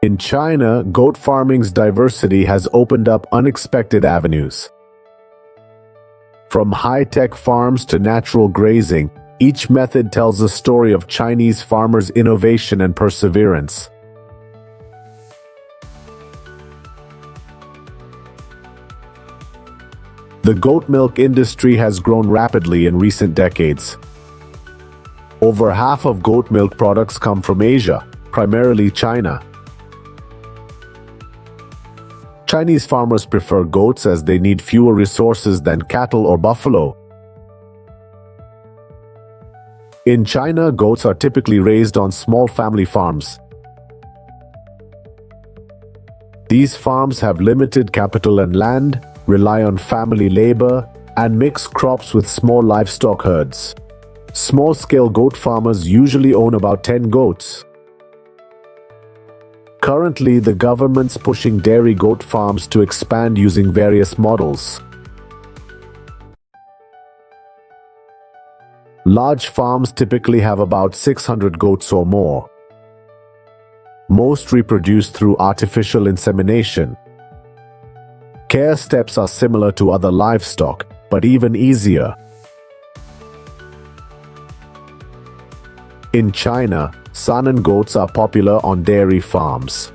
In China, goat farming's diversity has opened up unexpected avenues. From high-tech farms to natural grazing, each method tells a story of Chinese farmers' innovation and perseverance. The goat milk industry has grown rapidly in recent decades. Over half of goat milk products come from Asia, primarily China. Chinese farmers prefer goats as they need fewer resources than cattle or buffalo. In China, goats are typically raised on small family farms. These farms have limited capital and land, rely on family labor, and mix crops with small livestock herds. Small-scale goat farmers usually own about 10 goats. Currently, the government's pushing dairy goat farms to expand using various models. Large farms typically have about 600 goats or more. Most reproduce through artificial insemination. Care steps are similar to other livestock, but even easier. In China, Saanen goats are popular on dairy farms.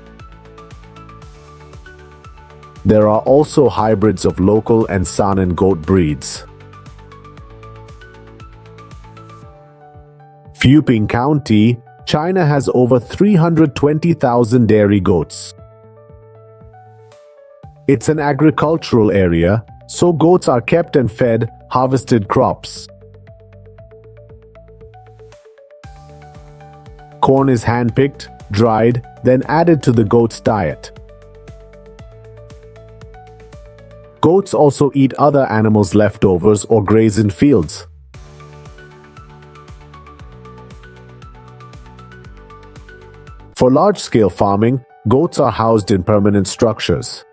There are also hybrids of local and Saanen goat breeds. Livestock County, China has over 320,000 dairy goats. It's an agricultural area, so goats are kept and fed harvested crops. Corn is hand-picked, dried, then added to the goat's diet. Goats also eat other animals' leftovers or graze in fields. For large-scale farming, goats are housed in permanent structures.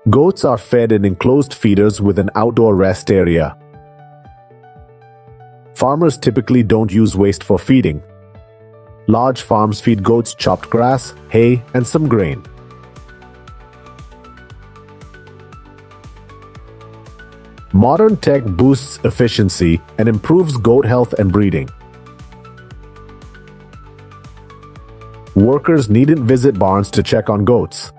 Goats are fed in enclosed feeders with an outdoor rest area. Farmers typically don't use waste for feeding. Large farms feed goats chopped grass, hay, and some grain. Modern tech boosts efficiency and improves goat health and breeding. Workers needn't visit barns to check on goats.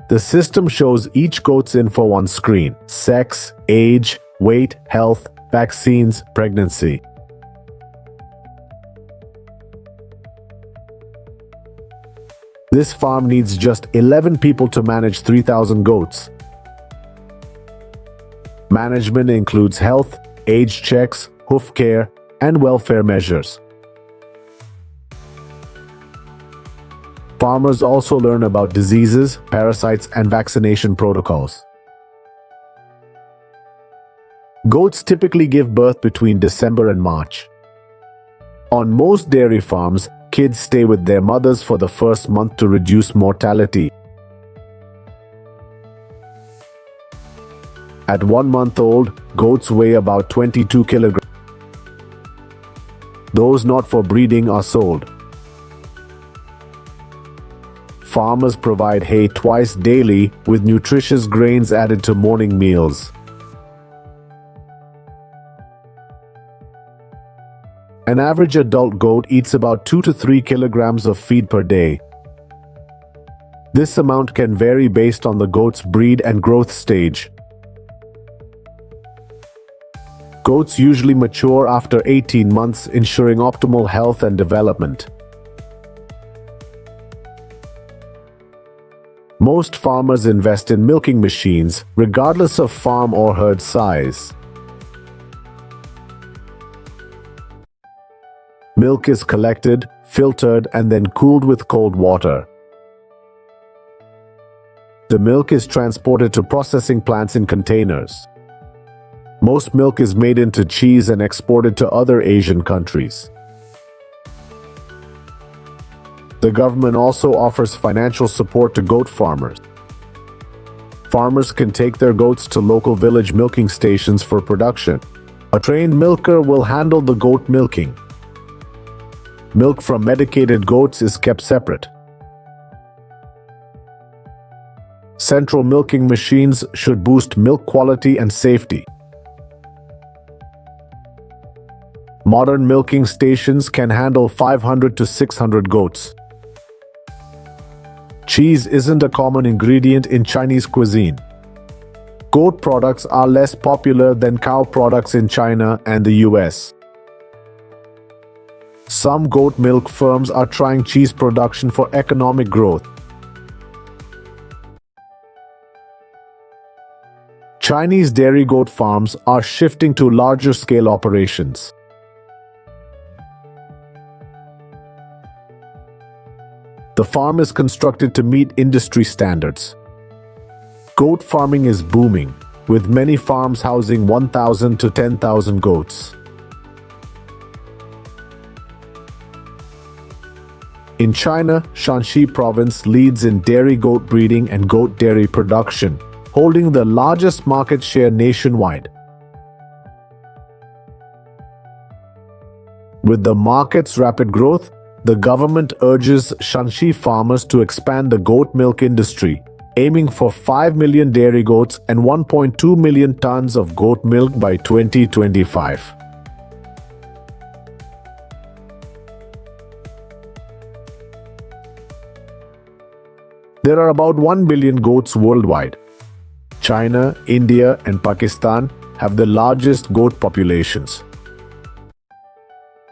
The system shows each goat's info on screen: sex, age, weight, health, vaccines, pregnancy. This farm needs just 11 people to manage 3,000 goats. Management includes health, age checks, hoof care, and welfare measures. Farmers also learn about diseases, parasites, and vaccination protocols. Goats typically give birth between December and March. On most dairy farms, kids stay with their mothers for the first month to reduce mortality. At 1 month old, goats weigh about 22 kilograms. Those not for breeding are sold. Farmers provide hay twice daily with nutritious grains added to morning meals. An average adult goat eats about 2 to 3 kilograms of feed per day. This amount can vary based on the goat's breed and growth stage. Goats usually mature after 18 months, ensuring optimal health and development. Most farmers invest in milking machines, regardless of farm or herd size. Milk is collected, filtered, and then cooled with cold water. The milk is transported to processing plants in containers. Most milk is made into cheese and exported to other Asian countries. The government also offers financial support to goat farmers. Farmers can take their goats to local village milking stations for production. A trained milker will handle the goat milking. Milk from medicated goats is kept separate. Central milking machines should boost milk quality and safety. Modern milking stations can handle 500 to 600 goats. Cheese isn't a common ingredient in Chinese cuisine. Goat products are less popular than cow products in China and the US. Some goat milk firms are trying cheese production for economic growth. Chinese dairy goat farms are shifting to larger scale operations. The farm is constructed to meet industry standards. Goat farming is booming, with many farms housing 1,000 to 10,000 goats. In China, Shanxi province leads in dairy goat breeding and goat dairy production, holding the largest market share nationwide. With the market's rapid growth, the government urges Shanxi farmers to expand the goat milk industry, aiming for 5 million dairy goats and 1.2 million tons of goat milk by 2025. There are about 1 billion goats worldwide. China, India, and Pakistan have the largest goat populations.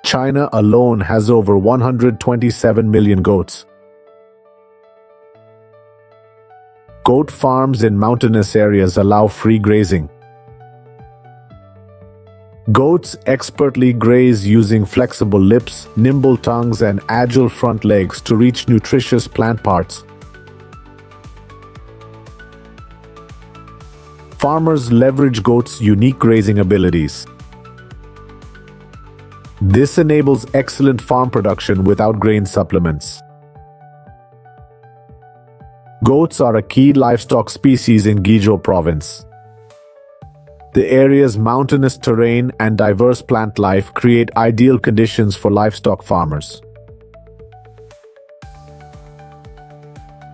China alone has over 127 million goats. Goat farms in mountainous areas allow free grazing. Goats expertly graze using flexible lips, nimble tongues, and agile front legs to reach nutritious plant parts. Farmers leverage goats' unique grazing abilities. This enables excellent farm production without grain supplements. Goats are a key livestock species in Guizhou province. The area's mountainous terrain and diverse plant life create ideal conditions for livestock farmers.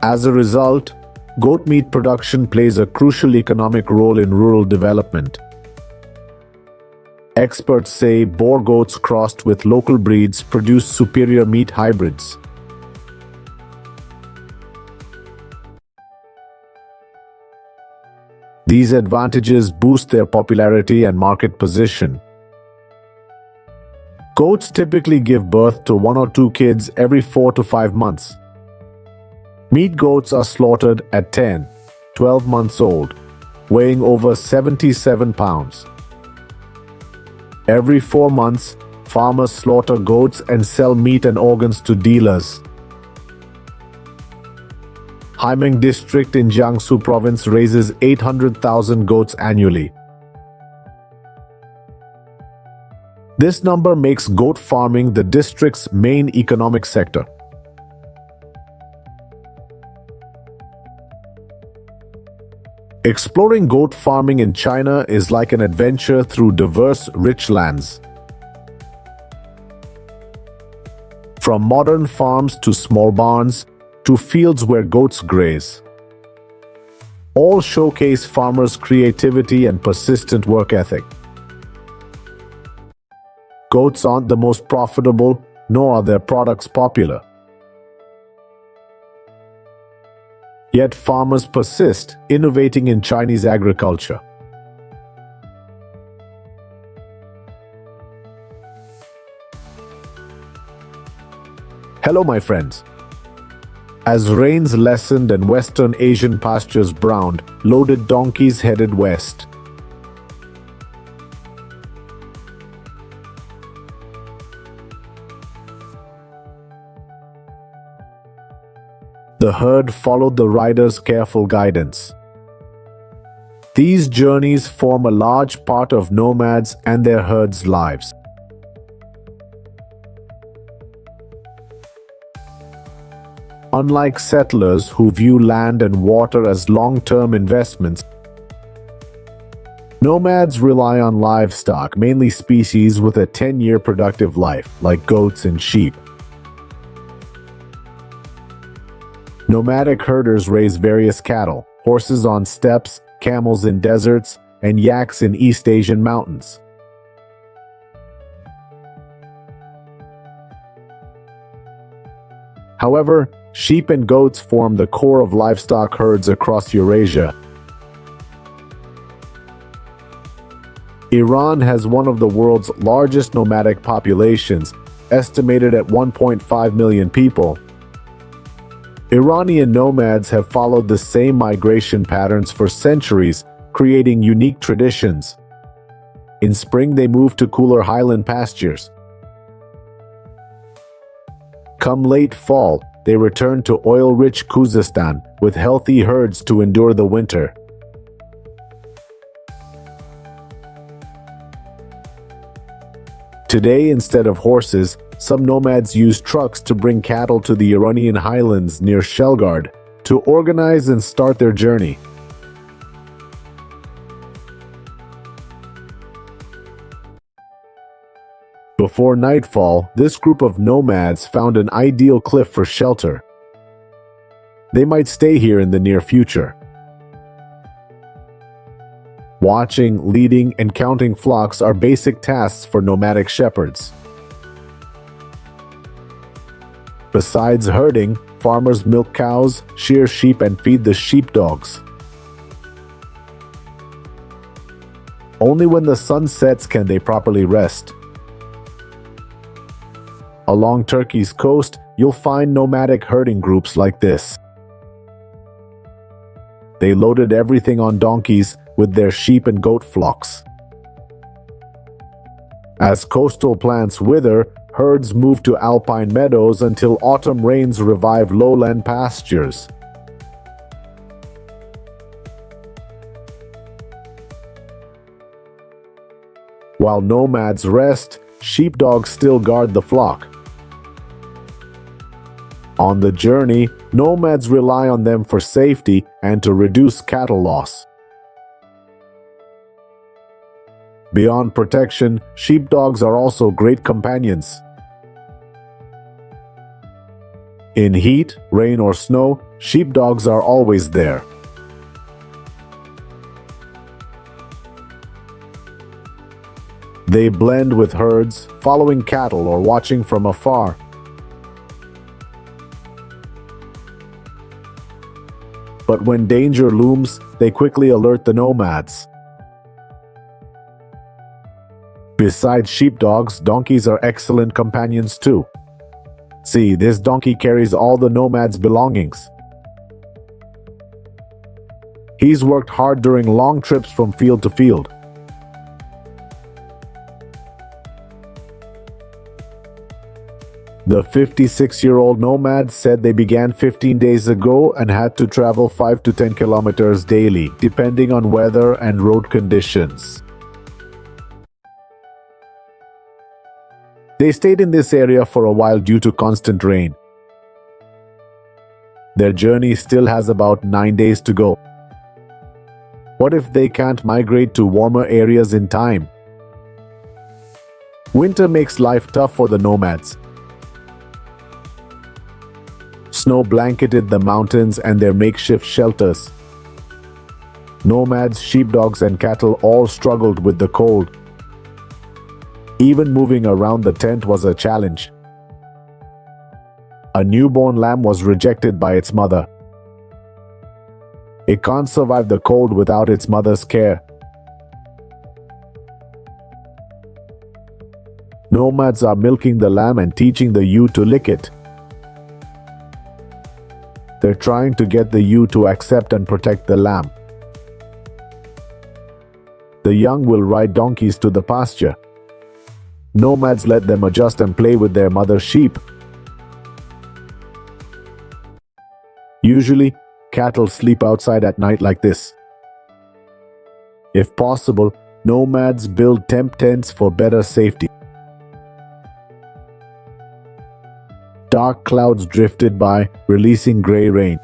As a result, goat meat production plays a crucial economic role in rural development. Experts say Boer goats crossed with local breeds produce superior meat hybrids. These advantages boost their popularity and market position. Goats typically give birth to 1 or 2 kids every 4 to 5 months. Meat goats are slaughtered at 10, 12 months old, weighing over 77 pounds. Every 4 months, farmers slaughter goats and sell meat and organs to dealers. Haimeng district in Jiangsu province raises 800,000 goats annually. This number makes goat farming the district's main economic sector. Exploring goat farming in China is like an adventure through diverse, rich lands. From modern farms to small barns, to fields where goats graze. All showcase farmers' creativity and persistent work ethic. Goats aren't the most profitable, nor are their products popular. Yet farmers persist, innovating in Chinese agriculture. Hello, my friends. As rains lessened and Western Asian pastures browned, loaded donkeys headed west. The herd followed the rider's careful guidance. These journeys form a large part of nomads and their herds' lives. Unlike settlers who view land and water as long-term investments, nomads rely on livestock, mainly species with a 10-year productive life, like goats and sheep. Nomadic herders raise various cattle, horses on steppes, camels in deserts, and yaks in East Asian mountains. However, sheep and goats form the core of livestock herds across Eurasia. Iran has one of the world's largest nomadic populations, estimated at 1.5 million people. Iranian nomads have followed the same migration patterns for centuries, creating unique traditions. In spring, they move to cooler highland pastures. Come late fall, they return to oil-rich Khuzestan with healthy herds to endure the winter. Today, instead of horses, some nomads use trucks to bring cattle to the Iranian highlands near Shelgard to organize and start their journey. Before nightfall, this group of nomads found an ideal cliff for shelter. They might stay here in the near future. Watching, leading, and counting flocks are basic tasks for nomadic shepherds. Besides herding, farmers milk cows, shear sheep, and feed the sheepdogs. Only when the sun sets can they properly rest. Along Turkey's coast, you'll find nomadic herding groups like this. They loaded everything on donkeys with their sheep and goat flocks. As coastal plants wither, herds move to alpine meadows until autumn rains revive lowland pastures. While nomads rest, sheepdogs still guard the flock. On the journey, nomads rely on them for safety and to reduce cattle loss. Beyond protection, sheepdogs are also great companions. In heat, rain, or snow, sheepdogs are always there. They blend with herds, following cattle or watching from afar. But when danger looms, they quickly alert the nomads. Besides sheepdogs, donkeys are excellent companions too. See, this donkey carries all the nomads' belongings. He's worked hard during long trips from field to field. The 56-year-old nomad said they began 15 days ago and had to travel 5 to 10 kilometers daily, depending on weather and road conditions. They stayed in this area for a while due to constant rain. Their journey still has about 9 days to go. What if they can't migrate to warmer areas in time? Winter makes life tough for the nomads. Snow blanketed the mountains and their makeshift shelters. Nomads, sheepdogs, and cattle all struggled with the cold. Even moving around the tent was a challenge. A newborn lamb was rejected by its mother. It can't survive the cold without its mother's care. Nomads are milking the lamb and teaching the ewe to lick it. They're trying to get the ewe to accept and protect the lamb. The young will ride donkeys to the pasture. Nomads let them adjust and play with their mother sheep. Usually, cattle sleep outside at night like this. If possible, nomads build tent tents for better safety. Dark clouds drifted by, releasing gray rain.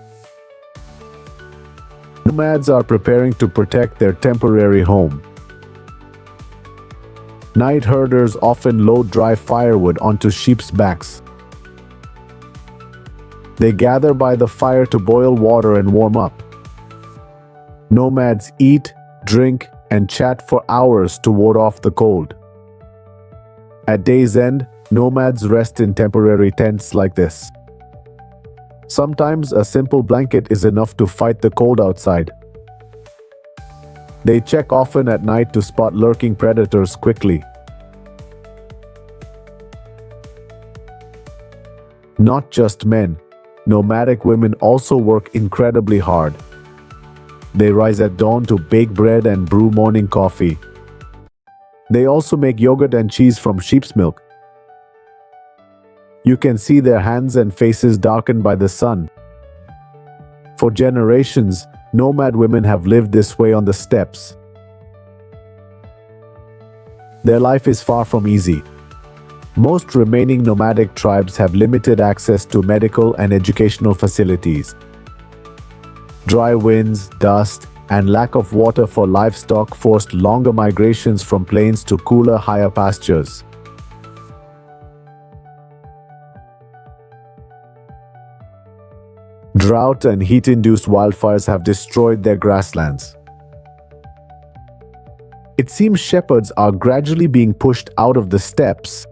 Nomads are preparing to protect their temporary home. Night herders often load dry firewood onto sheep's backs. They gather by the fire to boil water and warm up. Nomads eat, drink, and chat for hours to ward off the cold. At day's end, nomads rest in temporary tents like this. Sometimes a simple blanket is enough to fight the cold outside. They check often at night to spot lurking predators quickly. Not just men, nomadic women also work incredibly hard. They rise at dawn to bake bread and brew morning coffee. They also make yogurt and cheese from sheep's milk. You can see their hands and faces darkened by the sun. For generations, nomad women have lived this way on the steppes. Their life is far from easy. Most remaining nomadic tribes have limited access to medical and educational facilities. Dry winds, dust, and lack of water for livestock forced longer migrations from plains to cooler, higher pastures. Drought and heat-induced wildfires have destroyed their grasslands. It seems shepherds are gradually being pushed out of the steppes.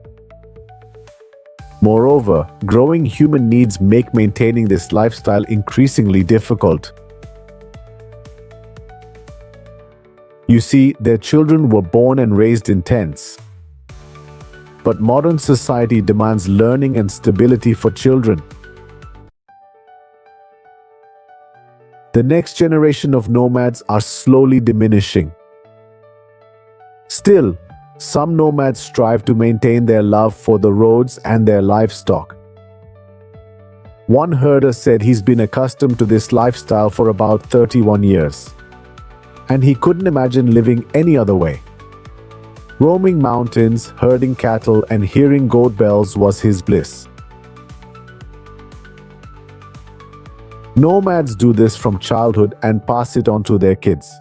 Moreover, growing human needs make maintaining this lifestyle increasingly difficult. You see, their children were born and raised in tents. But modern society demands learning and stability for children. The next generation of nomads are slowly diminishing. Still, some nomads strive to maintain their love for the roads and their livestock. One herder said he's been accustomed to this lifestyle for about 31 years, and he couldn't imagine living any other way. Roaming mountains, herding cattle, and hearing goat bells was his bliss. Nomads do this from childhood and pass it on to their kids.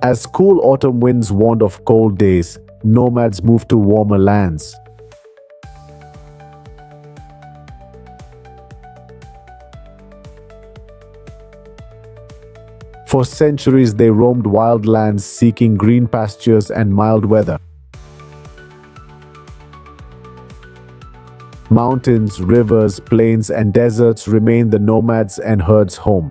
As cool autumn winds warned of cold days, nomads moved to warmer lands. For centuries, they roamed wild lands seeking green pastures and mild weather. Mountains, rivers, plains, and deserts remained the nomads' and herds' home.